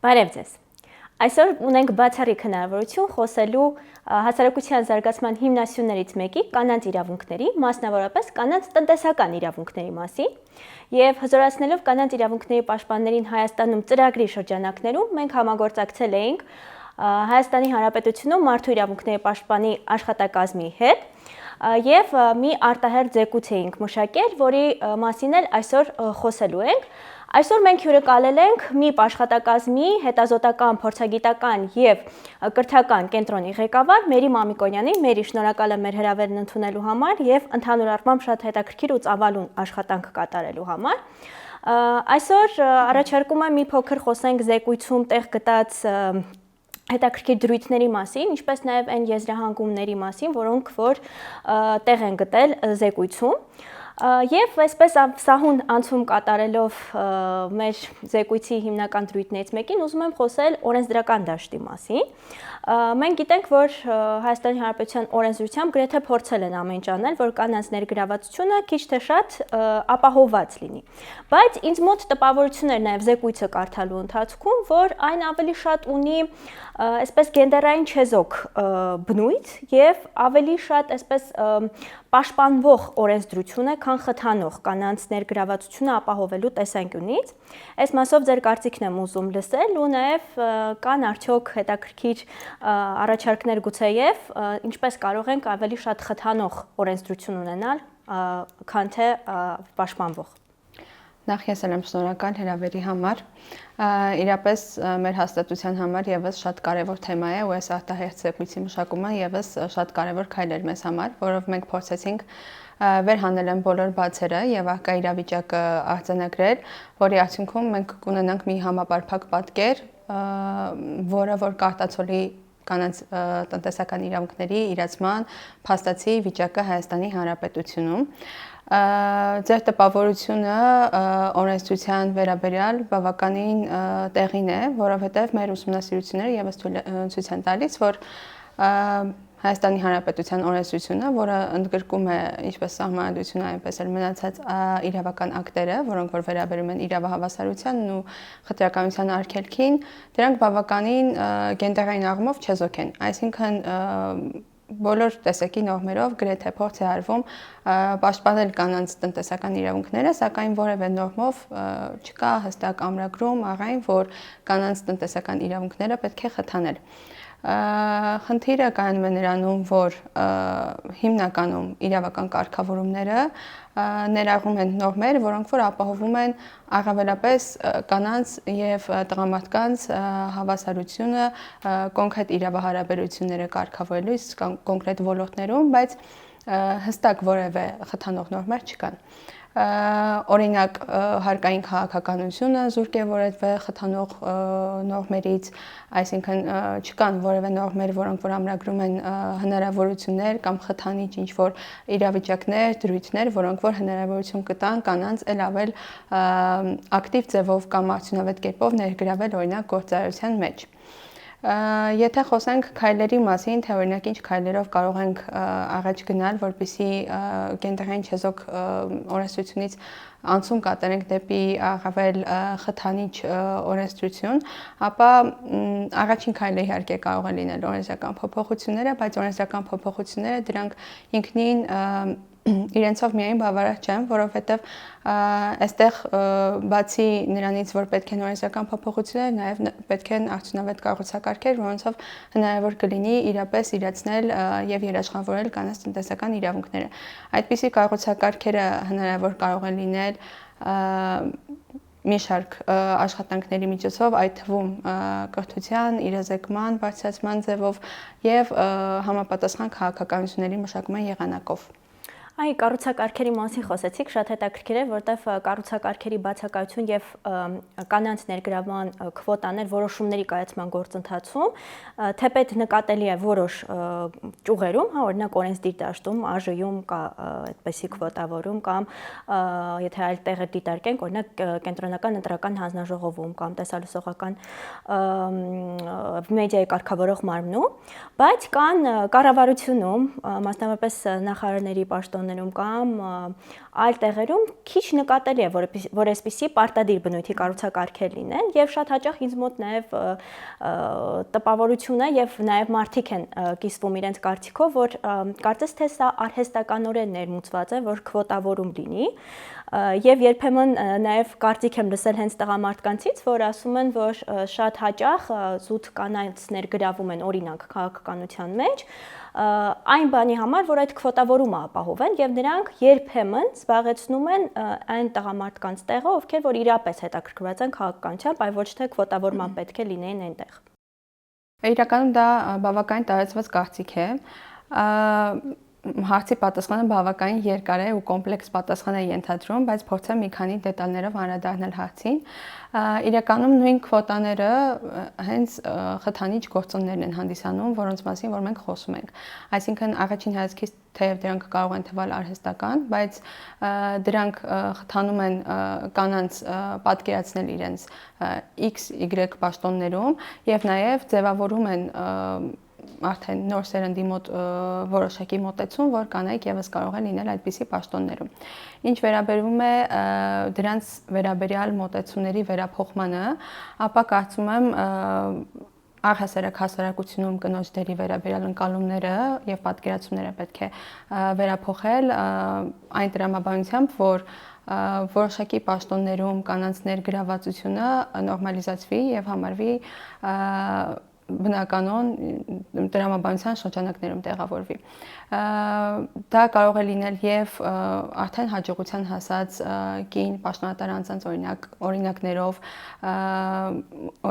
Բարև ձեզ։ Այսօր ունենք բացառիկ հնարավորություն խոսելու հասարակության զարգացման հիմնասյուներից մեկի կանանց իրավունքների, մասնավորապես կանանց տնտեսական իրավունքների մասին, եւ հզորացնելով կանանց իրավունքների պաշտպաններին Հայաստանում ծրագրի շրջանակներում մենք համագործակցել էինք Հայաստանի Հանրապետությունում մարդու իրավունքների պաշտպանի աշխատակազմի հետ եւ մի արտահերթ զեկույց էինք մշակել, որի մասին էլ այսօր խոսելու ենք։ Այսօր մենք հյուրընկալել ենք ՄԻՊ աշխատակազմի հետազոտական, փորձագիտական եւ կրթական կենտրոնի ղեկավար Մերի Մամիկոնյանին։ Մերի, շնորհակալ եմ մեր հրավերն ընդունելու համար եւ ընդհանուր առմամբ շատ հետաքրքիր ու ծավալուն աշխատանք կատարելու համար։ Այսօր առաջարկում եմ մի փոքր խոսենք զեկույցում տեղ գտած հետաքրքիր դրույթների մասին, ինչպես նաև այն եզրահանգումների մասին, որոնք որ տեղ են գտել զեկույցում։ Եվ այսպես սահուն անցում կատարելով մեր զեկույցի հիմնական դրույթներից մեկին, ուզում եմ խոսել օրենսդրական դաշտի մասին։ Մենք գիտենք, որ Հայաստանի Հանրապետության օրենսդրությամբ գրեթե փորձել են ամեն ինչ անել, որ կանանց ներգրավվածությունը քիչ թե շատ ապահովված լինի։ Բայց ինձ մոտ տպավորություն էր նաև զեկույցը կարդալու ընթացքում, որ այն ավելի շատ ունի այսպես գենդերային չեզոք բնույթ եւ ավելի շատ այսպես պաշտպանվող օրենսդրություն է, քան խթանող կանանց ներգրավվածությունը ապահովելու տեսանկյունից։ Այս մասով ձեր կարծիքն եմ ուզում լսել ու նաև կան արդյոք հետաքրքիր առաջարկներ գուցեև ինչպես կարող ենք ավելի շատ խթանող օրենսդրություն ունենալ, քան թե պաշտպանվող։ Նախ ես եմ շնորհակալ հրավերի համար։ Իրապես մեր հաստատության համար եւս շատ կարեւոր թեմա է ու այս արտահերթ զեկույցի մշակումը եւս շատ կարեւոր քայլ էր մեզ համար, որով մենք փորձեցինք վերհանել են բոլոր բացերը եւ ահկա իրավիճակը արձանագրել, որի արդյունքում մենք կունենանք մի համապարփակ պատկեր, որը որ կարտացոլի կանանց տնտեսական իրավունքների իրացման փաստացի վիճակը Հայաստանի Հանրապետությունում։ Ձեր տպավորությունը օրենսդրության վերաբերյալ բավականին տեղին է, որովհետև մեր ուսումնասիրությունները եւս ցույց են տալիս, որ Հայաստանի Հանրապետության օրենսդրությունը, որը ընդգրկում է ինչպես սահմանադրությունը, այնպես էլ մնացած իրավական ակտերը, որոնք որ վերաբերում են իրավահավասարությանն ու խտրականության արգելքին, դրանք բավականին գենդերային առումով չեզոք են, այսինքն բոլոր տեսակի նորմերով գրեթե փորձ է արվում պաշտպանել կանանց տնտեսական իրավունքները, սակայն որևէ նորմով չկա հստակ ամրագրում առայն, որ կանանց տնտեսական իրավունքները պետք է խթանել։ Խնդիրը կայանում է նրանում, որ հիմնականում իրավական կարգավորումները ներառում են նորմեր, որոնք որ ապահովում են առավելապես կանանց եւ տղամարդկանց հավասարությունը կոնկրետ իրավահարաբերությունները կարգավորելու կոնկրետ ոլորտներում, բայց հստակ որևէ խթանող նորմեր չկան։ Օրինակ հարկային քաղաքականությունը զուրկ է որևէ խթանող նորմերից, այսինքն չկան որևէ նորմեր, որոնք որ ամրագրում են հնարավորություններ կամ խթանիչ ինչ-որ իրավիճակներ, դրույթներ, որոնք որ հնարավորություն կտան կանանց ել ավել ակտիվ ձևով կամ արդյունավետ կերպով ներգրավել օրինակ գործարարության մեջ։ Եթե խոսենք քայլերի մասին, թե օրինակ ինչ քայլերով կարող ենք առաջ գնալ, որպեսզի գենդերային չեզոք օրենսդրությունից անցում կատարենք դեպի առավել խթանիչ օրենսդրություն, ապա առաջին քայլը իհարկե կարող է լինել օրենսդրական փոփոխությունները, բայց օրենսդրական փոփոխությունները դրանք ինքնին իրենցով միայն բավարար չեն, որովհետև այստեղ բացի նրանից, որ պետք են օրենսդրական փոփոխություններ, նաև պետք են արդյունավետ կառուցակարգեր, որոնցով հնարավոր կլինի իրապես իրացնել եւ երաշխավորել կանանց տնտեսական իրավունքները։ Այդպիսի կառուցակարգերը հնարավոր կարող են լինել մի շարք աշխատանքների միջոցով, այդ թվում կրթության, իրազեկման, բարձրացման ձևով եւ համապատասխան քաղաքականությունների մշակման եղանակով։ Այ կառուցակարգերի մասին խոսեցիք, շատ հետաքրքիր է, որտեղ կառուցակարգերի բացակայություն եւ կանանց ներգրավման քվոտաներ որոշումների կայացման գործընթացում թեպետ նկատելի է որոշ ճյուղերում, օրինակ օրենսդիր դաշտում, ԱԺ-ում կա այդպիսի քվոտավորում կամ եթե այլ տեղեր դիտարկենք, օրինակ կենտրոնական ընտրական հանձնաժողովում կամ տեսալուսողական մեդիայի կարգավորող մարմնում, բայց կան կառավարությունում, մասնավորապես նախարարների պաշտոն կամ այլ տեղերում քիչ նկատելի է, որ այսպիսի պարտադիր բնույթի կառուցակարգեր լինեն, եւ շատ հաճախ ինձ մոտ նաեւ տպավորություն է եւ նաեւ մարդիկ են կիսվում իրենց կարծիքով, որ կարծես թե սա արհեստականորեն ներմուծված է, որ քվոտավորում լինի, եւ երբեմն նաեւ կարծիք եմ լսել հենց տղամարդկանցից, որ ասում են, որ շատ հաճախ զուտ կանանց ներգրավում են օրինակ քաղաքականության մեջ, այն բանի համար, որ այդ քվոտավորումը ապահովեն եւ նրանք երբեմն զբաղեցնում են այն տղամարդկանց տեղը, ովքեր որ իրապես հետաքրքրված են քաղաքականությամբ, այլ ոչ թե քվոտավորման պետք է լինեին այնտեղ։ Իրականում դա բավականին տարածված կարծիք է։ Հարցի պատասխանը բավականին երկար է ու կոմպլեքս պատասխան է ենթադրում, բայց փորձեմ մի քանի դետալներով անդրադառնալ հարցին։ Իրականում նույն քվոտաները հենց խթանիչ գործոններն են հանդիսանում, որոնց մասին որ մենք խոսում ենք։ Այսինքն առաջին հայացքից թեև դրանք կարող են թվալ արհեստական, բայց դրանք խթանում են կանանց պատկերացնել իրենց X-Y պաշտոններում եւ նաեւ ձևավորում են արդեն նոր սերնդի մոտ որոշակի մոտեցում, որ կանայք եւս կարող են լինել այդպիսի պաշտոններում։ Ինչ վերաբերում է դրանց վերաբերյալ մոտեցումների վերափոխմանը, ապա կարծում եմ առհասարակ հասարակությունում կնոջ դերի վերաբերյալ ընկալումները եւ պատկերացումները պետք է վերափոխել այն տրամաբանությամբ, որ որոշակի պաշտոններում կանանց ներգրավվածությունը նորմալիզացվի եւ համարվի բնականon տրամաբանության շրջանակներում տեղավորվի։ Դա կարող է լինել եւ արդեն հաջողության հասած կին պաշտոնատար անձանց օրինակներով,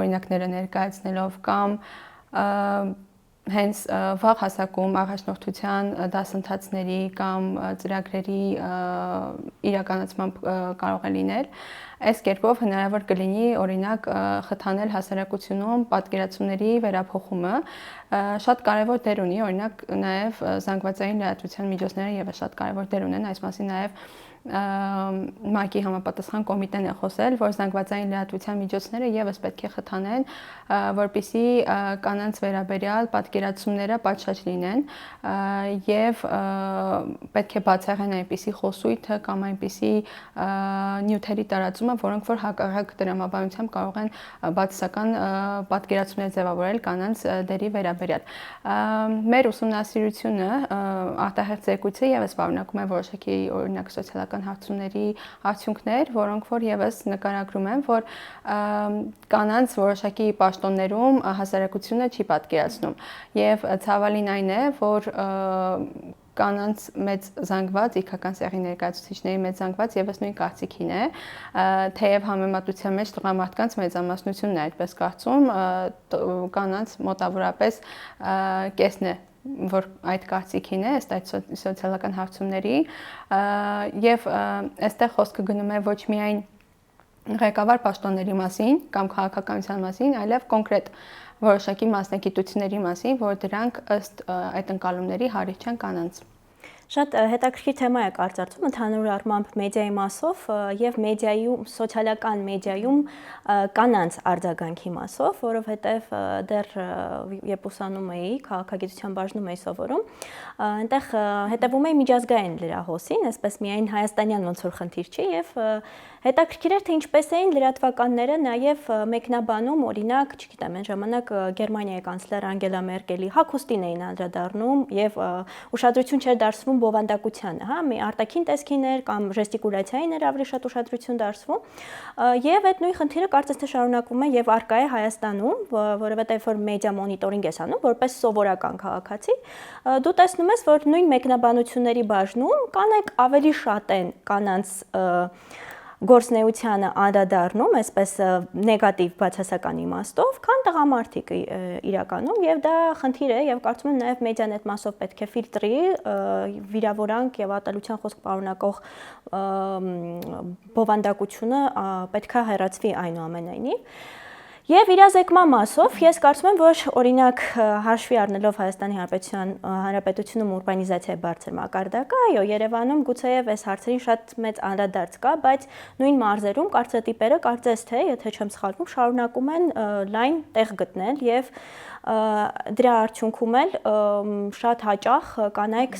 օրինակները ներկայացնելով կամ հենց վաղ հասակում առաջնորդության դասընթացների կամ ծրագրերի իրականացմամբ կարող է լինել։ Այս կերպով հնարավոր կլինի օրինակ խթանել հասարակությունում պատկերացումների վերափոխումը, շատ կարևոր դեր ունի, օրինակ նաև զանգվածային լրատվության միջոցները եւս շատ կարևոր դեր ունեն, այս մասին նաև ՄԱԿ-ի համապատասխան կոմիտեն է խոսել, որ զանգվածային լրատվության միջոցները եւս պետք է խթանեն, որպեսզի կանանց վերաբերյալ պատկերացումները պատշաճ լինեն եւ պետք է բացառեն այնպիսի խոսույթը կամ այնպիսի նյութերի տարածումը, որոնք որ հակառակ տրամաբանությամբ կարող են բացասական պատկերացումներ ձևավորել կանանց դերի վերաբերյալ։ Մեր ուսումնասիրությունը արտահերթ զեկույցը եւս պարունակում է որոշակի օրինակ սոցիալական հարցումների արդյունքներ, որոնք որ եւս նկարագրում են, որ կանանց որոշակի պաշտոններում հասարակությունը չի պատկերացնում եւ ցավալին այն է, որ կանանց մեծ զանգված, իգական սեռի ներկայացուցիչների մեծ զանգված եւս նույն կարծիքին է, թեև համեմատության մեջ տղամարդկանց մեծամասնությունն է այդպես կարծում, կանանց մոտավորապես կեսն է, որ այդ կարծիքին է, ըստ այդ սոցիալական հարցումների եւ այստեղ խոսքը գնում է ոչ միայն ղեկավար պաշտոնների մասին կամ քաղաքականության մասին, այլև կոնկրետ որոշակի մասնագիտությունների մասին, որ դրանք ըստ այդ ընկալումների հարիվ չեն կանանց։ Շատ հետաքրքիր թեմա է կարծրացում ընդհանուր առմամբ մեդիայի մասով եւ մեդիայում սոցիալական մեդիայում կանանց արձագանքի մասով, որովհետեւ դեռ երբ ուսանում էի, քաղաքագիտության բաժնում էի սովորում, այնտեղ հետևում էի միջազգային լրահոսին, այսպես միայն հայաստանյան ոնց որ խնդիր չի եւ հետաքրքիր էր թե ինչպես էին լրատվականները նաեւ մեկնաբանում, օրինակ, չգիտեմ, այն ժամանակ Գերմանիայի կանցլեր Անգելա Մերկելի հագուստին էին անդրադառնում եւ ուշադրություն չէր դարձվում բովանդակությանը, հա, մի արտաքին տեսքին էր կամ ժեստիկուլյացիային էր ավելի շատ ուշադրություն դարձվում եւ այդ նույն խնդիրը կարծես թե շարունակվում է եւ արկա է Հայաստանում, որովհետեւ որ մեդիա մոնիտորինգ ես անում որպես սովորական քաղաքացի, դու տեսնում ես, որ նույն մեկնաբանությունների բաժնում կանայք ավելի շատ են կանանց գործնեությանը անդրադառնում, այսպես նեգատիվ բացասական իմաստով, քան տղամարդիկ իրականում եւ դա խնդիր է եւ կարծում եմ նաեւ մեդիան այդ մասով պետք է ֆիլտրի, վիրավորանք եւ ատելության խոսք պարունակող բովանդակությունը պետք է հեռացվի այնուամենայնիվ։ Եվ իրազեկման մասով ես կարծում եմ, որ օրինակ հաշվի առնելով Հայաստանի Հանրապետությունում ուրբանիզացիայի բարձր մակարդակը, այո, Երևանում գուցեև այս հարցերին շատ մեծ անդրադարձ կա, բայց նույն մարզերում կարծրատիպերը կարծես թե, եթե չեմ սխալվում, շարունակում են լայն տեղ գտնել եւ դրա արդյունքում էլ շատ հաճախ կանայք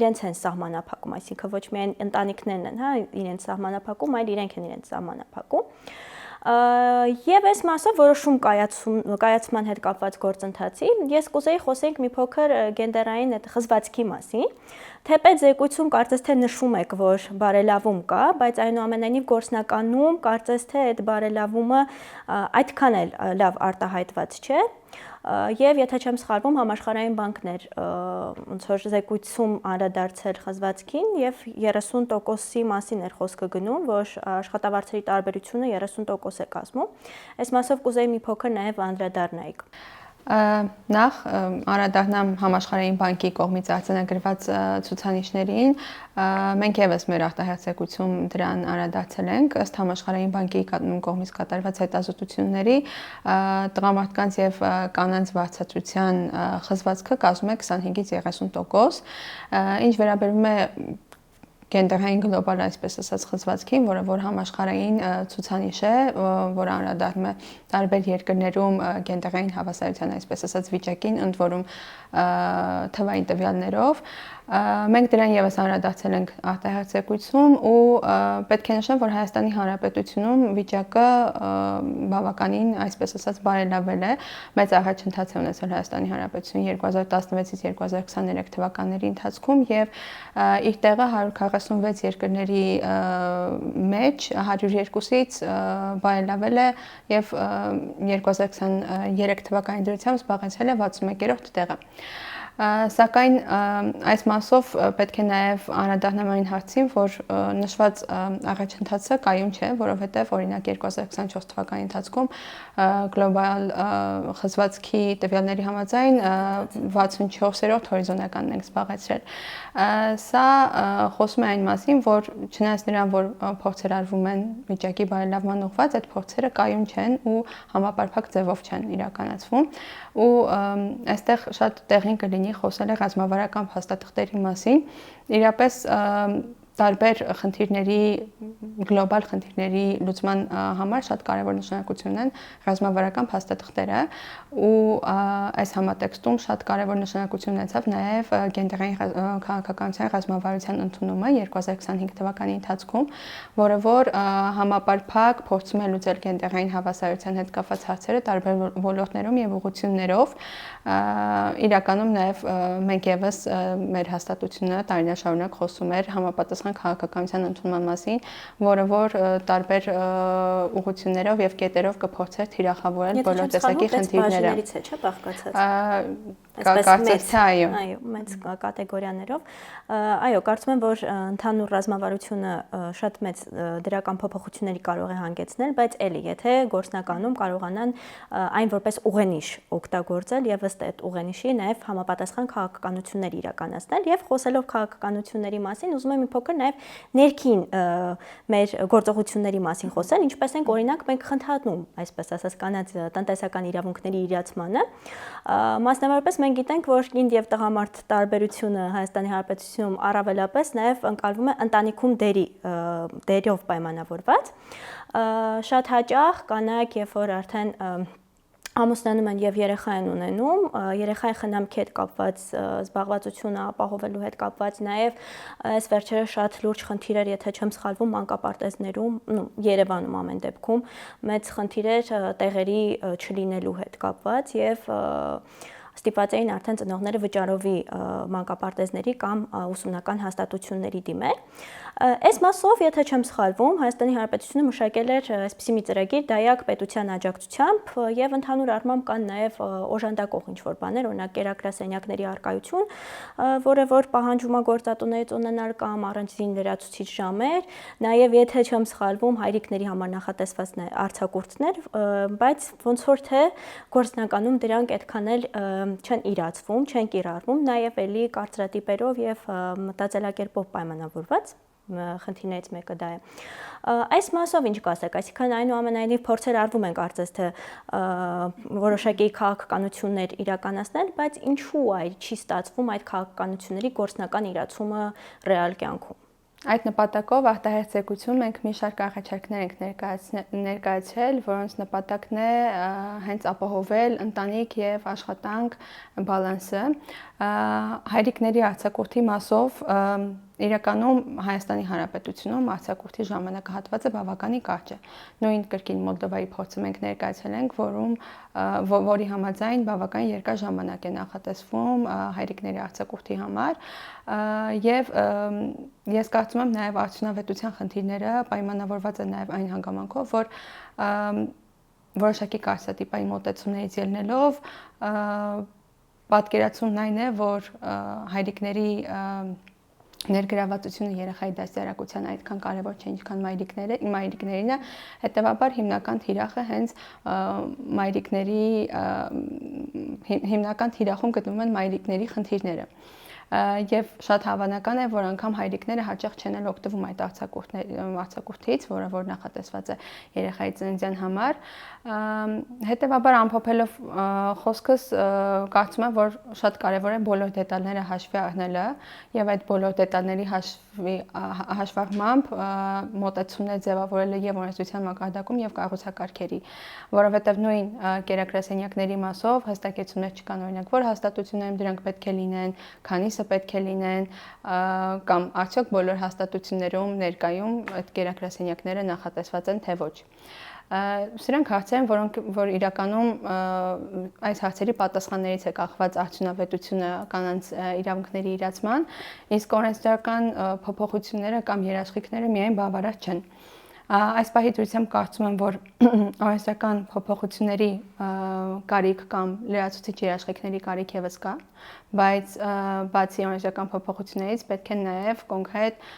իրենց են սահմանափակում, այսինքն ոչ միայն ընտանիքներն են, հա, իրենց սահմանափակում, այլ իրենք են իրենց սահմանափակում։ Եվ այս մասով որոշում կայացման հետ կապված գործընթացի ես կուզեի խոսենք մի փոքր գենդերային այդ խզվածքի մասին, թեպետ զեկույցում կարծես թե նշում եք, որ բարելավում կա, բայց այնուամենայնիվ գործնականում կարծես թե այդ բարելավումը այդքան էլ լավ արտահայտված չէ։ Եվ եթե չեմ սխալվում, համաշխարհային բանկն էր ոնց որ զեկույցում անդրադարձել խզվածքին եւ 30%-ի մասին էր խոսքը գնում, որ աշխատավարձերի տարբերությունը 30% է կազմում։ Այս մասով կուզեի մի փոքր նաեւ անդրադառնայիք։ Նախ անդրադառնամ համաշխարհային բանկի կողմից արձանագրված ցուցանիշներին, մենք եւս մեր արտահայտցեկությունում դրան անդրադարձել ենք, ըստ համաշխարհային բանկի կողմից կատարված հետազոտությունների տղամարդկանց եւ կանանց վարձատրության խզվածքը կազմում է 25-ից 30%, ինչ վերաբերում է գենդերային գլոբալ այսպես ասած խզվածքին, որը որ համաշխարհային ցուցանիշ է, որը անդրադառնում է տարբեր երկրներում գենդերային հավասարության այսպես ասած վիճակին, ընդ որում թվային տվյալներով, մենք դրան եւս անդրադարձել ենք արտահայտցեկությունում ու պետք է նշեմ, որ Հայաստանի Հանրապետությունում վիճակը բավականին այսպես ասած բարելավել է, մեծ առաջընթաց է ունեցել Հայաստանի Հանրապետությունը 2016-ից 2023 թվականների ընթացքում եւ իր տեղը 146 երկրների մեջ 102-ից բարելավել է եւ 2023 թվականի դրությամբ զբաղեցրել է 61-րդ տեղը։ Սակայն այս մասով պետք է նաև անդրադառնալ այն հարցին, որ նշված առաջընթացը կայուն չէ, որովհետև օրինակ 2024 թվականի ընթացքում գլոբալ խզվածքի տվյալների համաձայն 64-րդ հորիզոնականն ենք զբաղեցրել։ Սա խոսում է այն մասին, որ չնայած նրան, որ փորձեր արվում են վիճակի բարելավման ուղղված, այդ փորձերը կայուն չեն ու համապարփակ ձևով չեն իրականացվում ու այստեղ շատ տեղին կլինի խոսել է ռազմավարական փաստաթղթերի մասին, իրապես տարբեր խնդիրների, գլոբալ խնդիրների լուծման համար շատ կարևոր նշանակություն ունեն ռազմավարական փաստաթղթերը ու այս համատեքստում շատ կարևոր նշանակություն ունեցավ նաև գենդերային քաղաքականության ռազմավարության ընդունումը 2025 թվականի ընթացքում, որը որ համապարփակ փորձում է լուծել գենդերային հավասարության հետ կապված հարցերը տարբեր ոլորտներում եւ ուղղություններով, իրականում նաև մենք եւս մեր հաստատությունը տարիներ շարունակ խոսում էր համապատասխան քաղաքականության ընդունման մասին, որը որ տարբեր ուղղություններով եւ կետերով կփորձեր թիրախավորել բոլոր տեսակի խնդիրները։ Բաժներից է, չէ՞, բաղկացած։ Կարծես թե այո։ Այո, մեծ կատեգորիաներով։ Այո, կարծում եմ, որ ընդհանուր ռազմավարությունը շատ մեծ դրական փոփոխությունների կարող է հանգեցնել, բայց էլի, եթե գործնականում կարողանան այն որպես ուղենիշ օգտագործել եւ ըստ այդ ուղենիշի նաեւ համապատասխան քաղաքականություններ իրականացնել եւ խոսելով քաղաքականությունների մասին, ուզում եմ մի փոքր նաեւ ներքին մեր գործողությունների մասին խոսել, ինչպես ենք օրինակ մենք խնդհատում, այսպես ասած, կանանց տնտեսական իրավունքների իրացմանը, մասնավորապես մենք գիտենք, որ կինդ եւ տղամարդ տարբերությունը Հայաստանի Հանրապետությունում առավելապես նաեւ ընկալվում է ընտանիքում դերով պայմանավորված, շատ հաճախ կանայք, երբ որ արդեն ամուսնանում են եւ երեխա են ունենում, երեխայի խնամքի հետ կապված զբաղվածությունը ապահովելու հետ կապված նաեւ այս վերջերս շատ լուրջ խնդիր էր, եթե չեմ սխալվում, մանկապարտեզներում, Երևանում ամեն դեպքում մեծ խնդիր էր տեղերի չլինելու հետ կապված եւ ստիպված էին արդեն ծնողները վճարովի մանկապարտեզների կամ ուսումնական հաստատությունների դիմել։ Այս մասով, եթե չեմ սխալվում, Հայաստանի Հանրապետությունը մշակել էր այսպիսի մի ծրագիր դայակ պետության աջակցությամբ եւ ընդհանուր առմամբ կան նաեւ օժանդակող ինչ-որ բաներ, օրինակ կերակրասենյակների առկայություն, որը որ պահանջում է գործատուներից ունենալ կամ առանձին լրացուցիչ ժամեր, նաեւ եթե չեմ սխալվում, հայրիկների համար նախատեսված արձակուրդներ, բայց ոնց որ թե գործնականում դրանք այդքան էլ չեն իրացվում, չեն կիրառվում, նաև էլի կարծրատիպերով եւ մտածելակերպով պայմանավորված, խնդիրներից մեկը դա է։ Այս մասով ինչ կասեք, այսինքն այնուամենայնիվ փորձեր արվում են կարծես թե որոշակի քաղաքականություններ իրականացնել, բայց ինչու այ չի ստացվում այդ քաղաքականությունների գործնական իրացումը ռեալ կյանքում։ Այդ նպատակով արտահերցեկություն մենք մի շարք առաջարկներ ենք ներկայացրել, որոնց նպատակն է հենց ապահովել ընտանիք եւ աշխատանք բալանսը։ Հայրիկների արձակուրդի մասով իրականում Հայաստանի Հանրապետությունում արձակուրդի ժամանակահատվածը բավականին կարճ է։ Նույն կրկին Մոլդովայի փորձը մենք ներկայացրել ենք, որի համաձայն բավականին երկար ժամանակ է նախատեսվում հայրիկների արձակուրդի համար, եւ ես կարծում եմ նաեւ արդյունավետության խնդիրները պայմանավորված են նաեւ այն հանգամանքով, որ որոշակի կարծրատիպային մոտեցումներից ելնելով պատկերացումն այն է, որ հայրիկների ներգրավվածությունը երեխայի դաստիարակության այդքան կարևոր չէ, ինչքան մայրիկներինը, հետեւաբար հիմնական թիրախը հենց մայրիկների հիմնական թիրախում գտնվում են մայրիկների խնդիրները։ Եվ շատ հավանական է, որ անգամ հայրիկները հաճախ չեն էլ օգտվում այդ արձակուրդից, որ նախատեսված է երեխայի ծննդյան համար։ Հետևաբար ամփոփելով խոսքս կարծում եմ, որ շատ կարևոր է բոլոր դետալները հաշվի առնելը եւ այդ բոլոր դետալների հաշվառմամբ մոտեցումներ ձևավորելը եւ օրենսդրության մակարդակում եւ կառուցակարգերի, որովհետեւ նույն կերակրասենյակների մասով հստակեցումներ չկան, օրինակ, որ հաստատություններում դրանք պետք է լինեն, քանիսը պետք է լինեն, կամ արդյոք բոլոր հաստատություններում ներկայում այդ կերակրասենյակները նախատեսված են թե ոչ։ Սրանք հարցեր են, որ իրականում այս հարցերի պատասխաններից է կախված արդյունավետությունը կանանց իրավունքների իրացման, իսկ օրենսդրական փոփոխությունները կամ երաշխիքները միայն բավարար չեն։ Այս պահի դրությամբ կարծում եմ, որ օրենսդրական փոփոխությունների կարիք կամ լրացուցիչ երաշխիքների կարիք եւս կա, բայց բացի օրենսդրական փոփոխություններից պետք է նաեւ կոնկրետ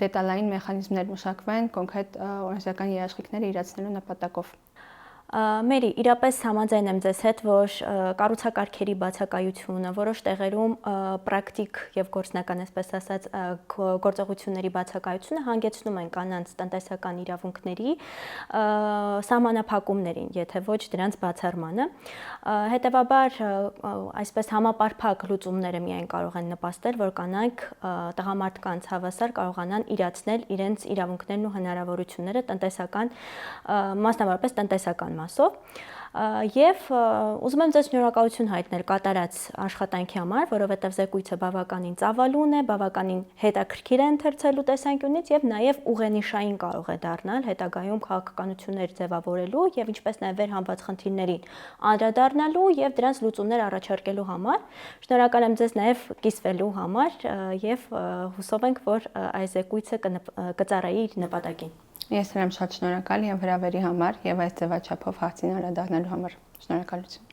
դետալային մեխանիզմներ մշակվեն կոնկրետ օրենսդրական երաշխիքները իրացնելու նպատակով։ Մերի, իրապես համաձայն եմ ձեզ հետ, որ կառուցակարգերի բացակայությունը, որոշ տեղերում պրակտիկ եւ գործնական, այսպես ասած, գործողությունների բացակայությունը հանգեցնում են կանանց տնտեսական իրավունքների սահմանափակումներին, եթե ոչ դրանց բացառմանը։ Հետևաբար, այսպես համապարփակ լուծումները միայն կարող են նպաստել, որ կանայք տղամարդկանց հավասար կարողանան իրացնել իրենց իրավունքներն ու հնարավորությունները տնտեսական, մասնավորապես տնտեսական մասով, եւ ուզում եմ ձեզ շնորհակալություն հայտնել կատարած աշխատանքի համար, որովհետեւ զեկույցը բավականին ծավալուն է, բավականին հետաքրքիր է ընթերցելու տեսանկյունից եւ նաեւ ուղենիշային կարող է դառնալ հետագայում քաղաքականություններ ձևավորելու եւ ինչպես նաեւ վերհանված խնդիրներին անդրադառնալու եւ դրանց լուծումներ առաջարկելու համար։ Շնորհակալ եմ ձեզ նաեւ կիսվելու համար եւ հուսով ենք, որ այս զեկույցը կծառայի իր նպատակին։ Ես եմ շատ շնորհակալ եւ հրավերի համար եւ այս ձևաչափով հարցին անդրադառնալու համար։ Շնորհակալություն։